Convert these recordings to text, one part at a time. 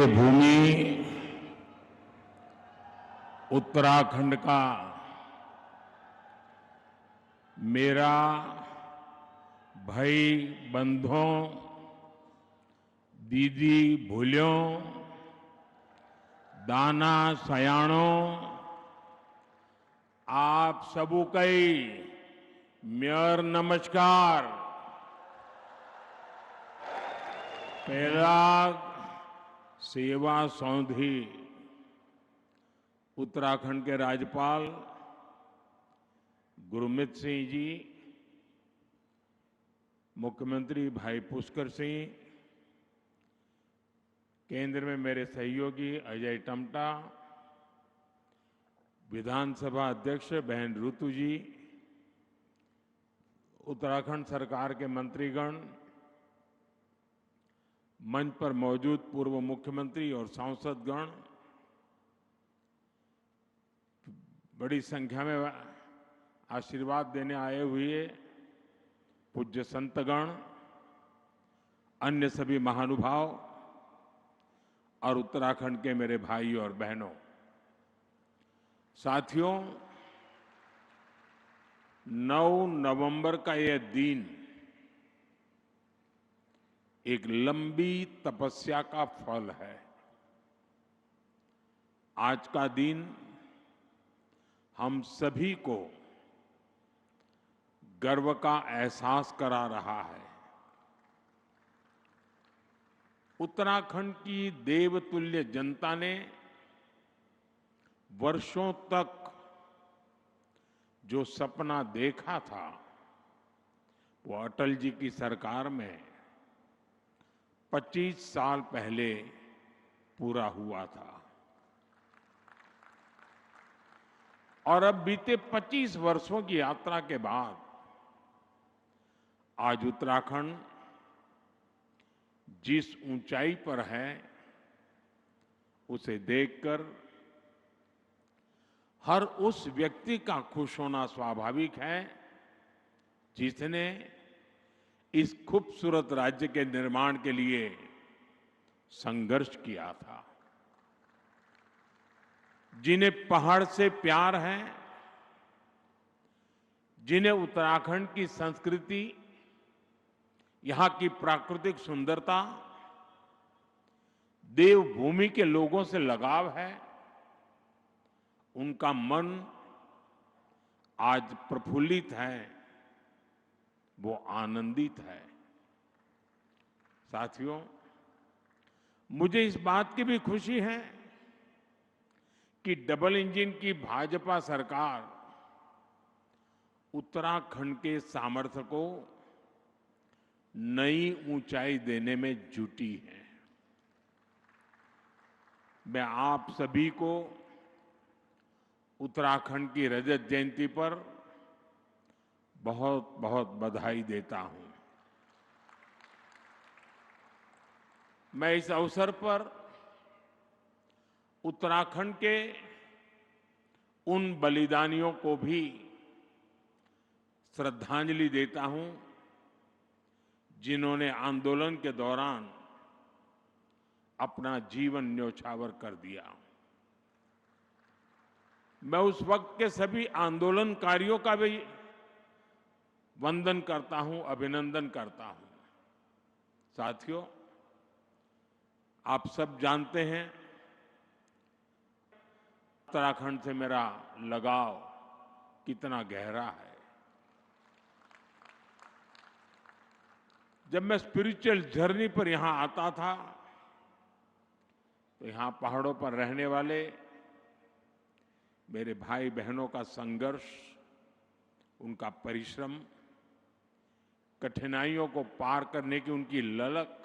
देवभूमि उत्तराखंड का मेरा भाई बंधुओं, दीदी भूलियों, दाना सयाणों, आप सबू कई मेयर नमस्कार। पहला सेवा सौंधी उत्तराखंड के राज्यपाल गुरमीत सिंह जी, मुख्यमंत्री भाई पुष्कर सिंह, केंद्र में मेरे सहयोगी अजय टमटा, विधानसभा अध्यक्ष बहन ऋतु जी, उत्तराखंड सरकार के मंत्रीगण, मंच पर मौजूद पूर्व मुख्यमंत्री और सांसदगण, बड़ी संख्या में आशीर्वाद देने आए हुए पूज्य संतगण, अन्य सभी महानुभाव और उत्तराखंड के मेरे भाई और बहनों, साथियों, 9 नवंबर का यह दिन एक लंबी तपस्या का फल है। आज का दिन हम सभी को गर्व का एहसास करा रहा है। उत्तराखंड की देवतुल्य जनता ने वर्षों तक जो सपना देखा था, वो अटल जी की सरकार में 25 साल पहले पूरा हुआ था। और अब बीते 25 वर्षों की यात्रा के बाद आज उत्तराखंड जिस ऊंचाई पर है, उसे देखकर हर उस व्यक्ति का खुश होना स्वाभाविक है जिसने इस खूबसूरत राज्य के निर्माण के लिए संघर्ष किया था, जिन्हें पहाड़ से प्यार है, जिन्हें उत्तराखंड की संस्कृति, यहां की प्राकृतिक सुंदरता, देवभूमि के लोगों से लगाव है, उनका मन आज प्रफुल्लित है, वो आनंदित है। साथियों, मुझे इस बात की भी खुशी है कि डबल इंजन की भाजपा सरकार उत्तराखंड के सामर्थ्य को नई ऊंचाई देने में जुटी है। मैं आप सभी को उत्तराखंड की रजत जयंती पर बहुत बहुत बधाई देता हूं। मैं इस अवसर पर उत्तराखंड के उन बलिदानियों को भी श्रद्धांजलि देता हूं जिन्होंने आंदोलन के दौरान अपना जीवन न्यौछावर कर दिया। मैं उस वक्त के सभी आंदोलनकारियों का भी वंदन करता हूं, अभिनंदन करता हूं। साथियों, आप सब जानते हैं उत्तराखंड से मेरा लगाव कितना गहरा है। जब मैं स्पिरिचुअल जर्नी पर यहां आता था, तो यहां पहाड़ों पर रहने वाले मेरे भाई बहनों का संघर्ष, उनका परिश्रम, कठिनाइयों को पार करने की उनकी ललक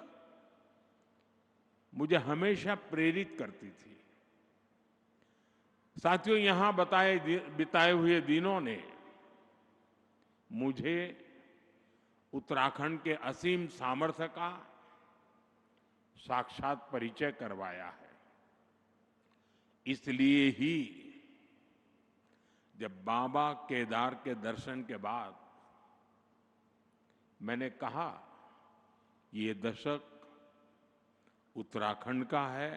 मुझे हमेशा प्रेरित करती थी। साथियों, यहां बिताए हुए दिनों ने मुझे उत्तराखंड के असीम सामर्थ्य का साक्षात परिचय करवाया है। इसलिए ही जब बाबा केदार के दर्शन के बाद मैंने कहा, ये दशक उत्तराखंड का है,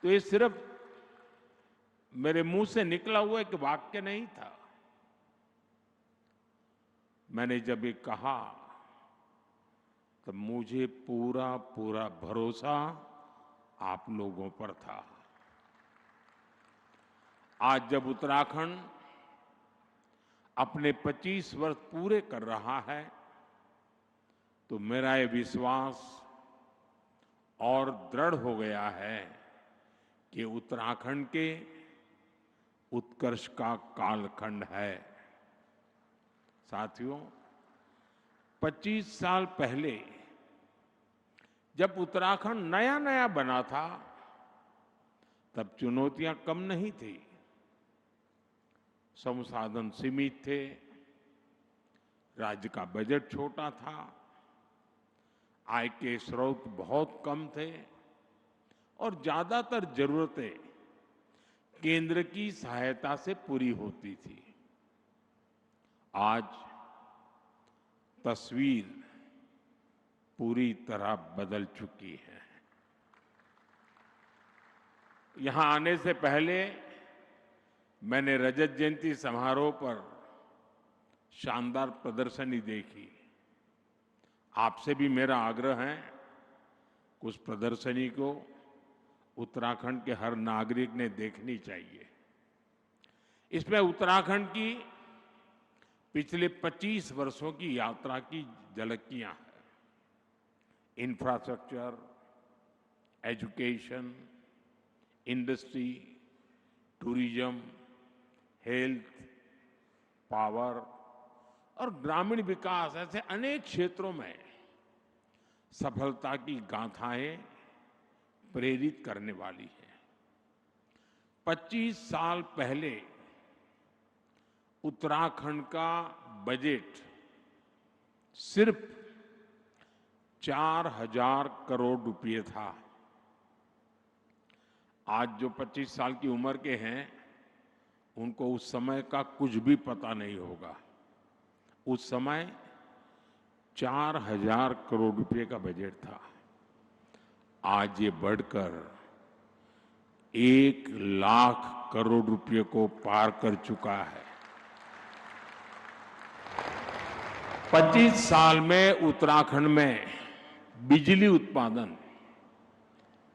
तो ये सिर्फ मेरे मुंह से निकला हुआ एक वाक्य नहीं था। मैंने जब ये कहा तब मुझे पूरा पूरा भरोसा आप लोगों पर था। आज जब उत्तराखंड अपने 25 वर्ष पूरे कर रहा है, तो मेरा ये विश्वास और दृढ़ हो गया है कि उत्तराखंड के उत्कर्ष का कालखंड है। साथियों, 25 साल पहले जब उत्तराखंड नया नया बना था, तब चुनौतियां कम नहीं थी। संसाधन सीमित थे, राज्य का बजट छोटा था, आय के स्रोत बहुत कम थे और ज्यादातर जरूरतें केंद्र की सहायता से पूरी होती थी। आज तस्वीर पूरी तरह बदल चुकी है। यहां आने से पहले मैंने रजत जयंती समारोह पर शानदार प्रदर्शनी देखी। आपसे भी मेरा आग्रह है कि उस प्रदर्शनी को उत्तराखंड के हर नागरिक ने देखनी चाहिए। इसमें उत्तराखंड की पिछले 25 वर्षों की यात्रा की झलकियां हैं। Infrastructure, education, industry, tourism, health, power और ग्रामीण विकास, ऐसे अनेक क्षेत्रों में सफलता की गाथाएं प्रेरित करने वाली है। 25 साल पहले उत्तराखंड का बजट सिर्फ 4,000 करोड़ रुपए था। आज जो 25 साल की उम्र के हैं, उनको उस समय का कुछ भी पता नहीं होगा। उस समय 4,000 करोड़ रुपए का बजट था। आज ये बढ़कर 1,00,000 करोड़ रुपए को पार कर चुका है। 25 साल में उत्तराखंड में बिजली उत्पादन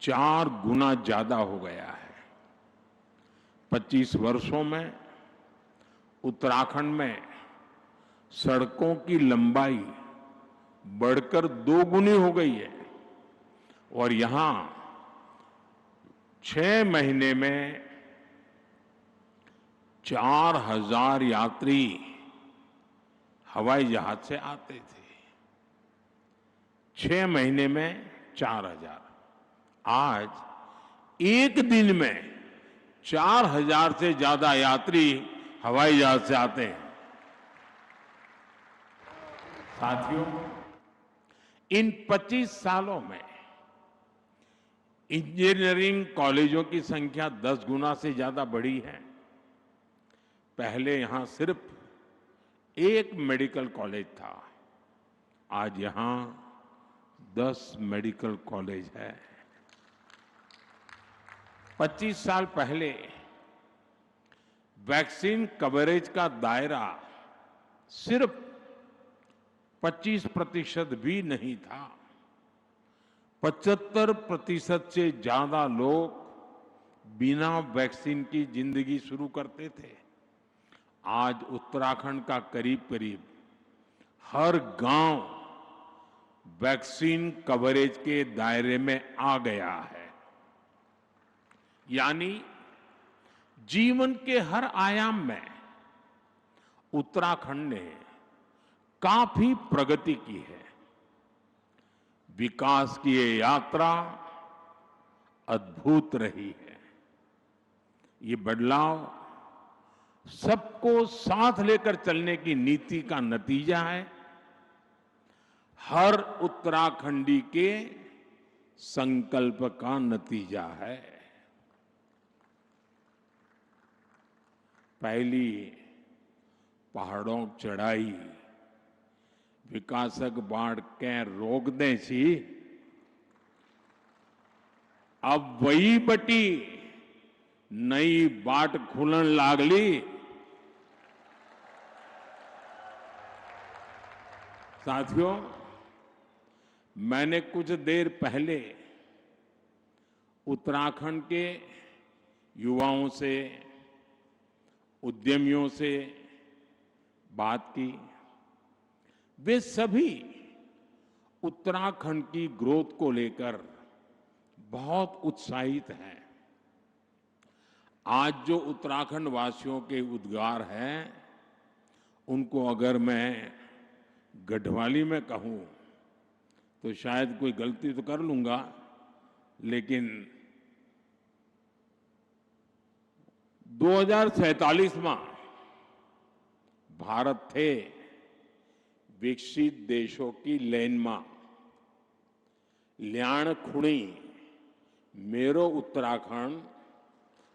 4 गुना ज्यादा हो गया है। 25 वर्षों में उत्तराखंड में सड़कों की लंबाई बढ़कर 2 गुनी हो गई है और यहां 6 महीने में 4,000 यात्री हवाई जहाज से आते थे। 6 महीने में 4,000। आज एक दिन में 4,000 से ज्यादा यात्री हवाई जहाज से आते हैं। साथियों, इन 25 सालों में इंजीनियरिंग कॉलेजों की संख्या 10 गुना से ज्यादा बढ़ी है। पहले यहां सिर्फ एक मेडिकल कॉलेज था, आज यहां 10 मेडिकल कॉलेज है। 25 साल पहले वैक्सीन कवरेज का दायरा सिर्फ 25% भी नहीं था। 75% से ज्यादा लोग बिना वैक्सीन की जिंदगी शुरू करते थे। आज उत्तराखंड का करीब करीब हर गांव वैक्सीन कवरेज के दायरे में आ गया है। यानी जीवन के हर आयाम में उत्तराखंड ने काफी प्रगति की है। विकास की ये यात्रा अद्भुत रही है। ये बदलाव सबको साथ लेकर चलने की नीति का नतीजा है। हर उत्तराखंडी के संकल्प का नतीजा है। पहली पहाड़ों की चढ़ाई विकासक बाढ़ के रोक दें छी, अब वही बटी नई बाट खुलन लागली। साथियों, मैंने कुछ देर पहले उत्तराखंड के युवाओं से, उद्यमियों से बात की। वे सभी उत्तराखंड की ग्रोथ को लेकर बहुत उत्साहित हैं। आज जो उत्तराखंड वासियों के उद्गार हैं, उनको अगर मैं गढ़वाली में कहूं तो शायद कोई गलती तो कर लूंगा, लेकिन 2047 में भारत थे विकसित देशों की लेन में ल्याण खुणी मेरो उत्तराखंड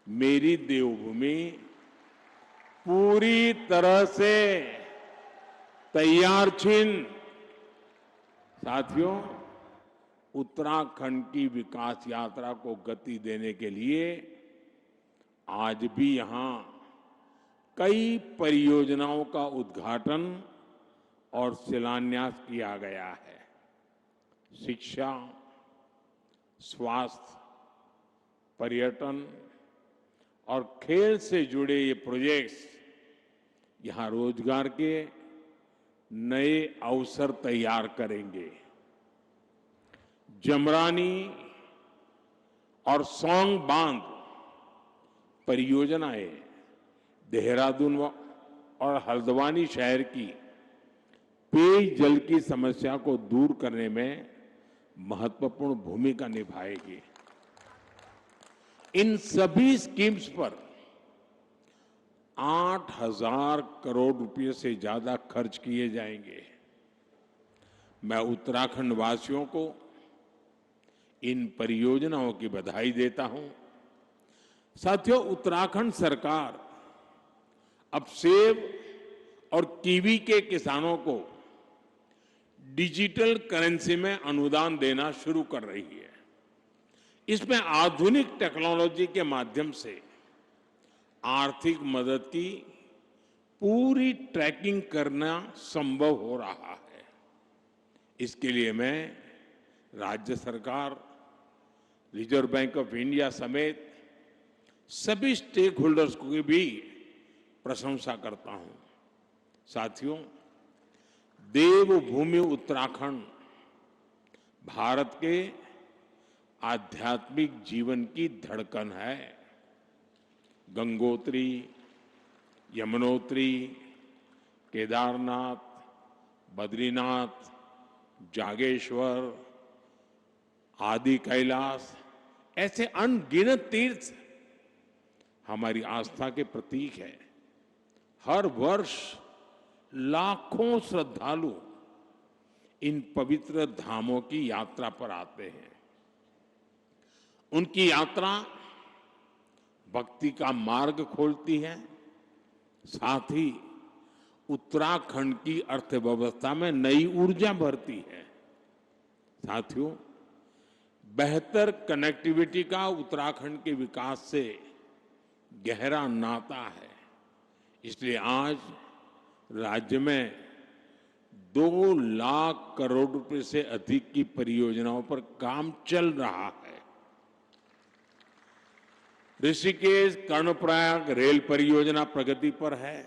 मेरी देवभूमि पूरी तरह से तैयार छिन। साथियों, उत्तराखंड की विकास यात्रा को गति देने के लिए आज भी यहां कई परियोजनाओं का उद्घाटन और शिलान्यास किया गया है। शिक्षा, स्वास्थ्य, पर्यटन और खेल से जुड़े ये प्रोजेक्ट्स यहां रोजगार के नए अवसर तैयार करेंगे। जमरानी और सौंग बांध परियोजनाएं देहरादून और हल्द्वानी शहर की पेयजल की समस्या को दूर करने में महत्वपूर्ण भूमिका निभाएगी। इन सभी स्कीम्स पर 8,000 करोड़ रुपए से ज्यादा खर्च किए जाएंगे। मैं उत्तराखंड वासियों को इन परियोजनाओं की बधाई देता हूं। साथियों, उत्तराखंड सरकार अब सेब और कीवी के किसानों को डिजिटल करेंसी में अनुदान देना शुरू कर रही है। इसमें आधुनिक टेक्नोलॉजी के माध्यम से आर्थिक मदद की पूरी ट्रैकिंग करना संभव हो रहा है। इसके लिए मैं राज्य सरकार, रिजर्व बैंक ऑफ इंडिया समेत सभी स्टेक होल्डर्स की भी प्रशंसा करता हूं। साथियों, देवभूमि उत्तराखंड भारत के आध्यात्मिक जीवन की धड़कन है। गंगोत्री, यमुनोत्री, केदारनाथ, बद्रीनाथ, जागेश्वर, आदि कैलाश, ऐसे अनगिनत तीर्थ हमारी आस्था के प्रतीक है। हर वर्ष लाखों श्रद्धालु इन पवित्र धामों की यात्रा पर आते हैं। उनकी यात्रा भक्ति का मार्ग खोलती है, साथ ही उत्तराखंड की अर्थव्यवस्था में नई ऊर्जा भरती है। साथियों, बेहतर कनेक्टिविटी का उत्तराखंड के विकास से गहरा नाता है। इसलिए आज राज्य में 2 लाख करोड़ रुपए से अधिक की परियोजनाओं पर काम चल रहा है। ऋषिकेश कर्णप्रयाग रेल परियोजना प्रगति पर है।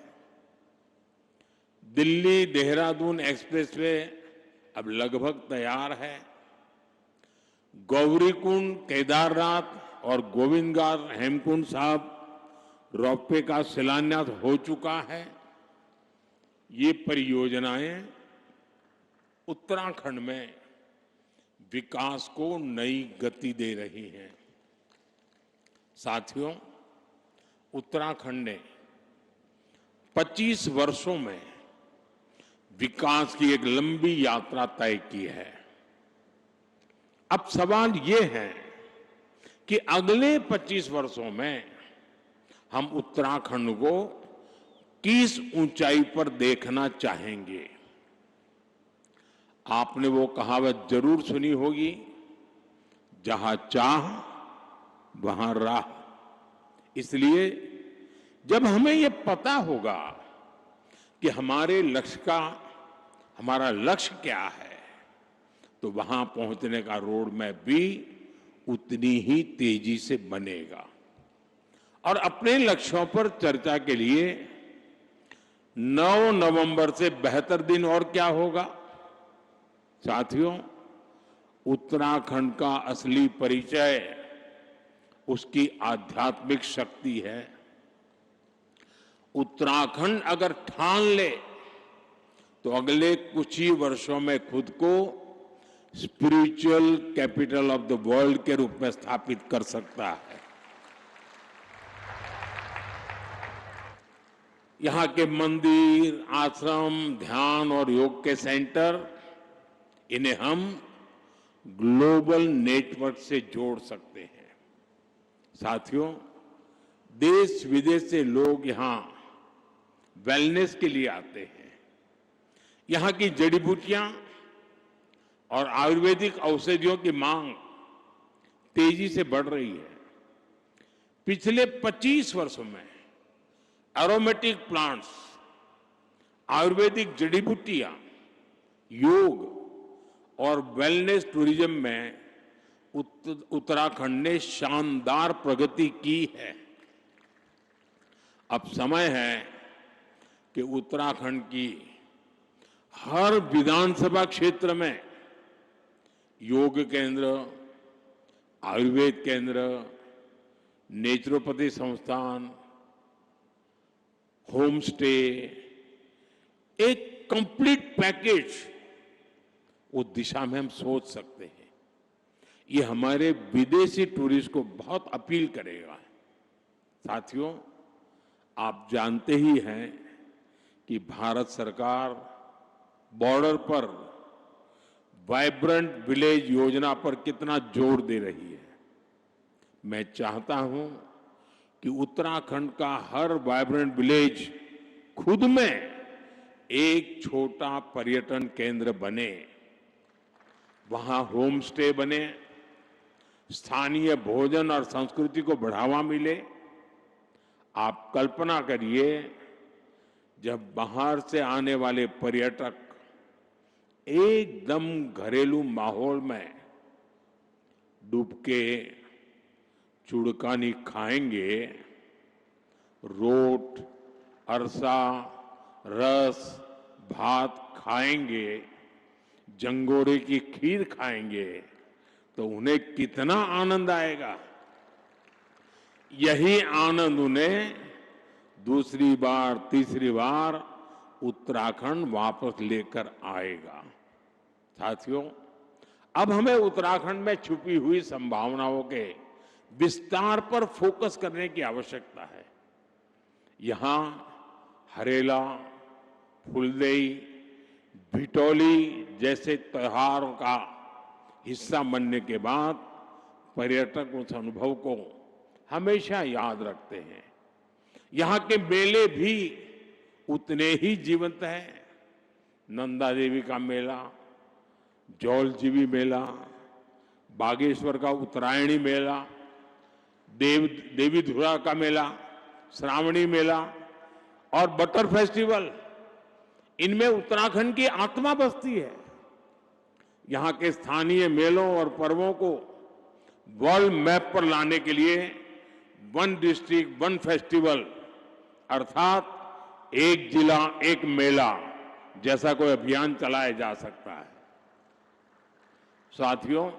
दिल्ली देहरादून एक्सप्रेसवे अब लगभग तैयार है। गौरीकुंड, केदारनाथ और गोविंदघाट हेमकुंड साहब रोपवे का शिलान्यास हो चुका है। ये परियोजनाएं उत्तराखंड में विकास को नई गति दे रही हैं। साथियों, उत्तराखंड ने 25 वर्षों में विकास की एक लंबी यात्रा तय की है। अब सवाल ये है कि अगले 25 वर्षों में हम उत्तराखंड को किस ऊंचाई पर देखना चाहेंगे। आपने वो कहावत जरूर सुनी होगी, जहां चाह वहां राह। इसलिए जब हमें ये पता होगा कि हमारा लक्ष्य क्या है, तो वहां पहुंचने का रोड मैप भी उतनी ही तेजी से बनेगा। और अपने लक्ष्यों पर चर्चा के लिए 9 नवंबर से बेहतर दिन और क्या होगा। साथियों, उत्तराखंड का असली परिचय उसकी आध्यात्मिक शक्ति है। उत्तराखंड अगर ठान ले तो अगले कुछ ही वर्षों में खुद को spiritual capital of the world के रूप में स्थापित कर सकता है। यहां के मंदिर, आश्रम, ध्यान और योग के सेंटर, इन्हें हम ग्लोबल नेटवर्क से जोड़ सकते हैं। साथियों, देश विदेश से लोग यहां वेलनेस के लिए आते हैं। यहां की जड़ी बूटियां और आयुर्वेदिक औषधियों की मांग तेजी से बढ़ रही है। पिछले 25 वर्षों में एरोमेटिक प्लांट्स, आयुर्वेदिक जड़ी बूटियां, योग और वेलनेस टूरिज्म में उत्तराखंड ने शानदार प्रगति की है। अब समय है कि उत्तराखंड की हर विधानसभा क्षेत्र में योग केंद्र, आयुर्वेद केंद्र, नेचुरोपैथी संस्थान, होम स्टे, एक कंप्लीट पैकेज, उस दिशा में हम सोच सकते हैं। ये हमारे विदेशी टूरिस्ट को बहुत अपील करेगा। साथियों, आप जानते ही हैं कि भारत सरकार बॉर्डर पर वाइब्रेंट विलेज योजना पर कितना जोर दे रही है। मैं चाहता हूं कि उत्तराखंड का हर वाइब्रेंट विलेज खुद में एक छोटा पर्यटन केंद्र बने, वहां होम स्टे बने, स्थानीय भोजन और संस्कृति को बढ़ावा मिले। आप कल्पना करिए, जब बाहर से आने वाले पर्यटक एकदम घरेलू माहौल में डुबके चुड़कानी खाएंगे, रोट, अरसा, रस, भात खाएंगे, जंगोरे की खीर खाएंगे, तो उन्हें कितना आनंद आएगा। यही आनंद उन्हें दूसरी बार, तीसरी बार उत्तराखंड वापस लेकर आएगा। साथियों, अब हमें उत्तराखंड में छुपी हुई संभावनाओं के विस्तार पर फोकस करने की आवश्यकता है। यहां हरेला, फुलदेई, भिटौली जैसे त्योहारों का हिस्सा बनने के बाद पर्यटक उस अनुभव को हमेशा याद रखते हैं। यहां के मेले भी उतने ही जीवंत हैं। नंदा देवी का मेला, जौलजीबी मेला, बागेश्वर का उत्तरायणी मेला, देवीधुरा का मेला, श्रावणी मेला और बटर फेस्टिवल, इनमें उत्तराखंड की आत्मा बसती है। यहां के स्थानीय मेलों और पर्वों को वर्ल्ड मैप पर लाने के लिए वन डिस्ट्रिक्ट वन फेस्टिवल, अर्थात एक जिला एक मेला जैसा कोई अभियान चलाया जा सकता है। साथियों,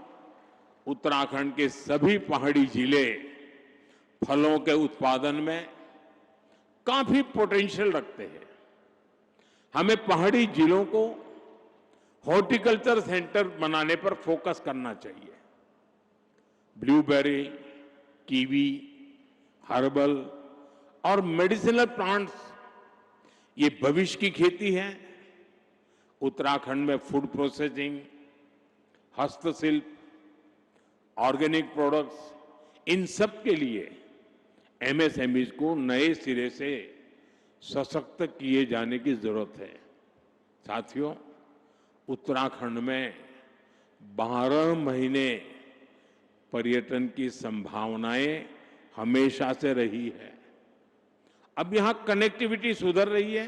उत्तराखंड के सभी पहाड़ी जिले फलों के उत्पादन में काफी पोटेंशियल रखते हैं। हमें पहाड़ी जिलों को हॉर्टिकल्चर सेंटर बनाने पर फोकस करना चाहिए। ब्लूबेरी, कीवी, हर्बल और मेडिसिनल प्लांट्स, ये भविष्य की खेती है। उत्तराखंड में फूड प्रोसेसिंग, हस्तशिल्प, ऑर्गेनिक प्रोडक्ट्स, इन सब के लिए एमएसएमईज को नए सिरे से सशक्त किए जाने की जरूरत है। साथियों, उत्तराखंड में 12 महीने पर्यटन की संभावनाएं हमेशा से रही है। अब यहां कनेक्टिविटी सुधर रही है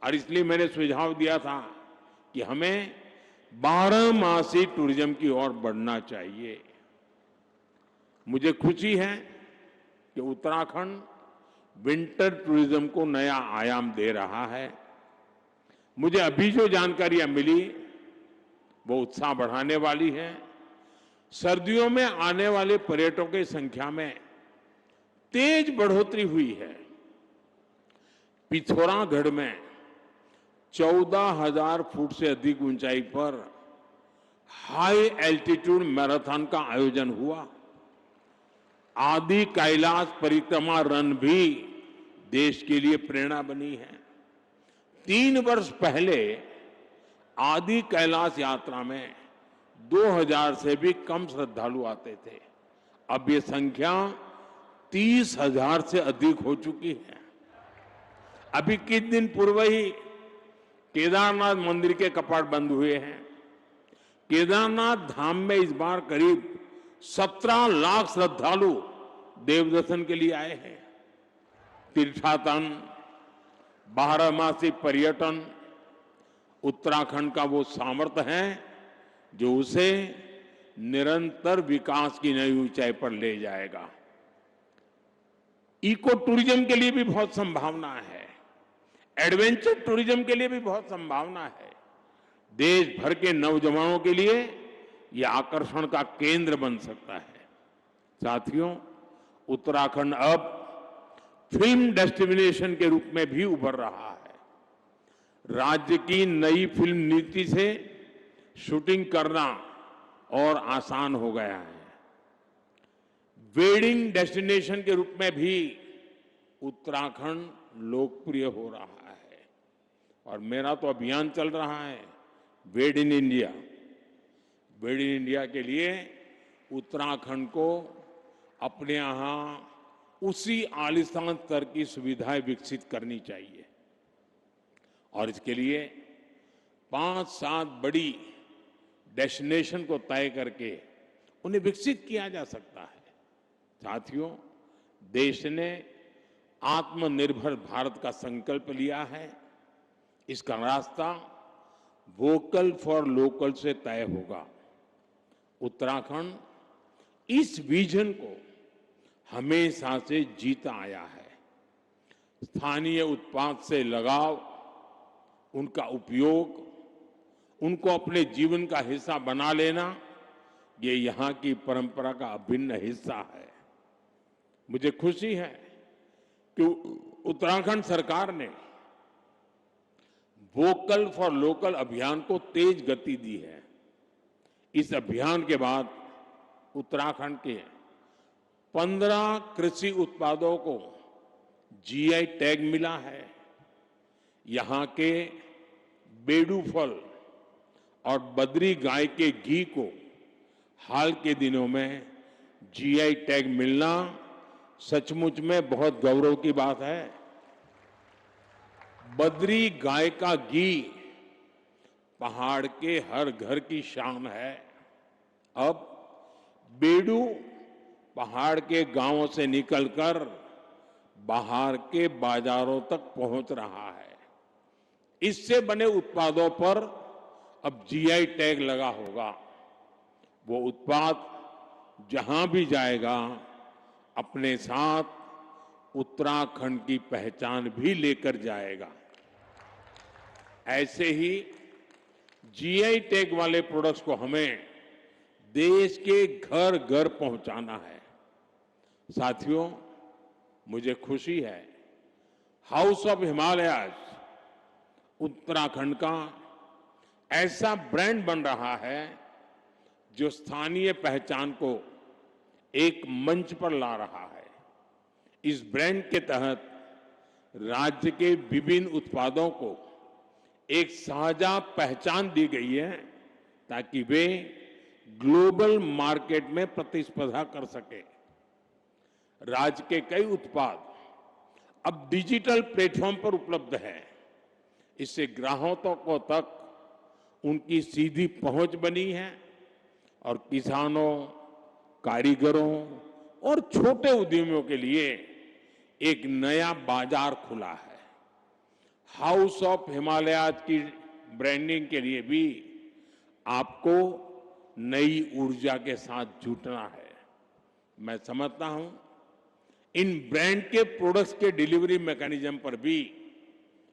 और इसलिए मैंने सुझाव दिया था कि हमें 12 मासी टूरिज्म की ओर बढ़ना चाहिए। मुझे खुशी है कि उत्तराखंड विंटर टूरिज्म को नया आयाम दे रहा है। मुझे अभी जो जानकारियां मिली वो उत्साह बढ़ाने वाली है। सर्दियों में आने वाले पर्यटकों की संख्या में तेज बढ़ोतरी हुई है। पिथौरागढ़ में 14,000 फुट से अधिक ऊंचाई पर हाई एल्टीट्यूड मैराथन का आयोजन हुआ। आदि कैलाश परिक्रमा रन भी देश के लिए प्रेरणा बनी है। 3 वर्ष पहले आदि कैलाश यात्रा में 2,000 से भी कम श्रद्धालु आते थे। अब ये संख्या 30,000 से अधिक हो चुकी है। अभी कुछ दिन पूर्व ही केदारनाथ मंदिर के कपाट बंद हुए हैं। केदारनाथ धाम में इस बार करीब 17 लाख श्रद्धालु देव दर्शन के लिए आए हैं। तीर्थाटन, 12 मासी पर्यटन उत्तराखंड का वो सामर्थ्य है जो उसे निरंतर विकास की नई ऊंचाई पर ले जाएगा। इको टूरिज्म के लिए भी बहुत संभावना है। एडवेंचर टूरिज्म के लिए भी बहुत संभावना है। देश भर के नौजवानों के लिए यह आकर्षण का केंद्र बन सकता है। साथियों, उत्तराखंड अब फिल्म डेस्टिनेशन के रूप में भी उभर रहा है। राज्य की नई फिल्म नीति से शूटिंग करना और आसान हो गया है। वेडिंग डेस्टिनेशन के रूप में भी उत्तराखंड लोकप्रिय हो रहा है और मेरा तो अभियान चल रहा है वेड in India. Wade in India के लिए उत्तराखंड को अपने यहां उसी आलिशान स्तर की सुविधाएं विकसित करनी चाहिए और इसके लिए 5-7 बड़ी डेस्टिनेशन को तय करके उन्हें विकसित किया जा सकता है। साथियों, देश ने आत्मनिर्भर भारत का संकल्प लिया है। इसका रास्ता वोकल फॉर लोकल से तय होगा। उत्तराखंड इस विजन को हमेशा से जीता आया है। स्थानीय उत्पाद से लगाव, उनका उपयोग, उनको अपने जीवन का हिस्सा बना लेना, ये यहां की परंपरा का अभिन्न हिस्सा है। मुझे खुशी है कि उत्तराखंड सरकार ने वोकल फॉर लोकल अभियान को तेज गति दी है। इस अभियान के बाद उत्तराखंड के 15 कृषि उत्पादों को जीआई टैग मिला है। यहां के बेडू फल और बद्री गाय के घी को हाल के दिनों में जीआई टैग मिलना सचमुच में बहुत गौरव की बात है। बद्री गाय का घी पहाड़ के हर घर की शान है। अब बेडू पहाड़ के गांवों से निकलकर बाहर के बाजारों तक पहुंच रहा है। इससे बने उत्पादों पर अब जीआई टैग लगा होगा। वो उत्पाद जहां भी जाएगा अपने साथ उत्तराखंड की पहचान भी लेकर जाएगा। ऐसे ही जीआई टैग वाले प्रोडक्ट्स को हमें देश के घर घर पहुंचाना है। साथियों, मुझे खुशी है हाउस ऑफ हिमालयाज उत्तराखंड का ऐसा ब्रांड बन रहा है जो स्थानीय पहचान को एक मंच पर ला रहा है। इस ब्रांड के तहत राज्य के विभिन्न उत्पादों को एक साझा पहचान दी गई है ताकि वे ग्लोबल मार्केट में प्रतिस्पर्धा कर सके। राज्य के कई उत्पाद अब डिजिटल प्लेटफॉर्म पर उपलब्ध हैं। इससे ग्राहकों तक उनकी सीधी पहुंच बनी है और किसानों, कारीगरों और छोटे उद्यमियों के लिए एक नया बाजार खुला है। हाउस ऑफ हिमालयाज की ब्रांडिंग के लिए भी आपको नई ऊर्जा के साथ जुटना है। मैं समझता हूं इन ब्रांड के प्रोडक्ट्स के डिलीवरी मैकेनिज्म पर भी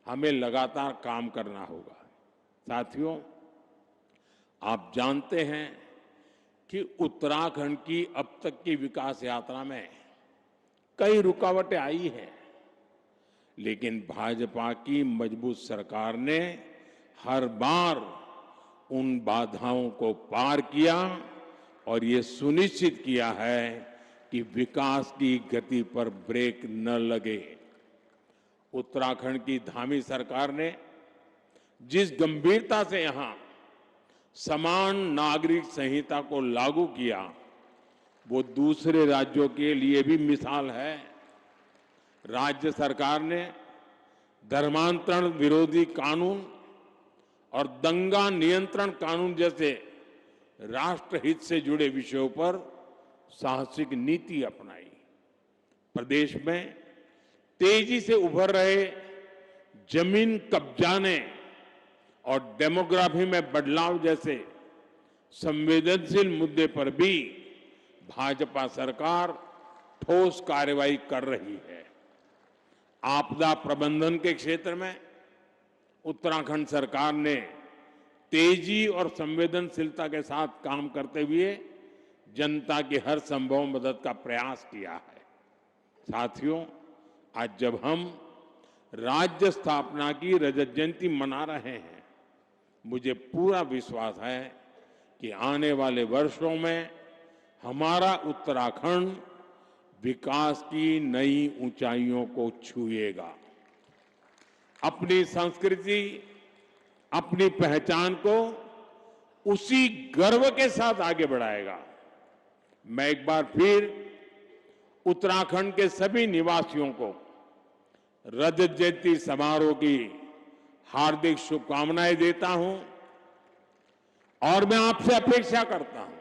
हमें लगातार काम करना होगा। साथियों, आप जानते हैं कि उत्तराखंड की अब तक की विकास यात्रा में कई रुकावटें आई हैं, लेकिन भाजपा की मजबूत सरकार ने हर बार उन बाधाओं को पार किया और ये सुनिश्चित किया है कि विकास की गति पर ब्रेक न लगे। उत्तराखंड की धामी सरकार ने जिस गंभीरता से यहां समान नागरिक संहिता को लागू किया, वो दूसरे राज्यों के लिए भी मिसाल है। राज्य सरकार ने धर्मांतरण विरोधी कानून और दंगा नियंत्रण कानून जैसे राष्ट्रहित से जुड़े विषयों पर साहसिक नीति अपनाई। प्रदेश में तेजी से उभर रहे जमीन कब्जाने और डेमोग्राफी में बदलाव जैसे संवेदनशील मुद्दे पर भी भाजपा सरकार ठोस कार्रवाई कर रही है। आपदा प्रबंधन के क्षेत्र में उत्तराखंड सरकार ने तेजी और संवेदनशीलता के साथ काम करते हुए जनता की हर संभव मदद का प्रयास किया है। साथियों, आज जब हम राज्य स्थापना की रजत जयंती मना रहे हैं, मुझे पूरा विश्वास है कि आने वाले वर्षों में हमारा उत्तराखंड विकास की नई ऊंचाइयों को छुएगा, अपनी संस्कृति, अपनी पहचान को उसी गर्व के साथ आगे बढ़ाएगा। मैं एक बार फिर उत्तराखंड के सभी निवासियों को रजत जयंती समारोह की हार्दिक शुभकामनाएं देता हूं और मैं आपसे अपेक्षा करता हूं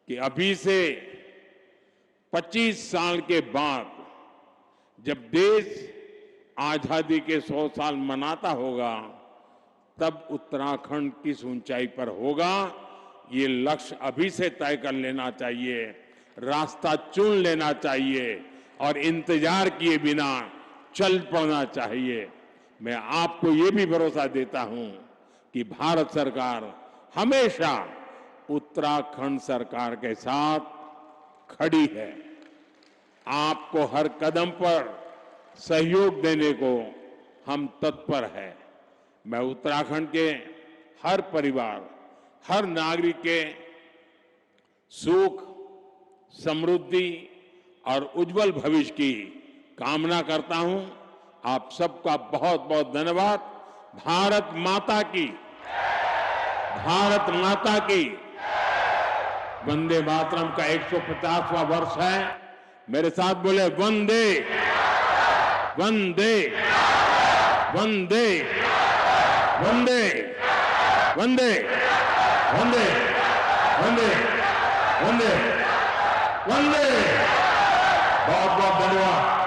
कि अभी से 25 साल के बाद जब देश आजादी के 100 साल मनाता होगा, तब उत्तराखंड किस ऊंचाई पर होगा, ये लक्ष्य अभी से तय कर लेना चाहिए, रास्ता चुन लेना चाहिए और इंतजार किए बिना चल पड़ना चाहिए। मैं आपको ये भी भरोसा देता हूं कि भारत सरकार हमेशा उत्तराखंड सरकार के साथ खड़ी है। आपको हर कदम पर सहयोग देने को हम तत्पर हैं। मैं उत्तराखंड के हर परिवार, हर नागरिक के सुख, समृद्धि और उज्जवल भविष्य की कामना करता हूं। आप सबका बहुत बहुत धन्यवाद। भारत माता की, भारत माता की। वंदे मातरम का 150वां वर्ष है। मेरे साथ बोले वंदे वंदे वंदे वंदे वंदे वंदे वंदे वंदे वंदे। बहुत बहुत धन्यवाद।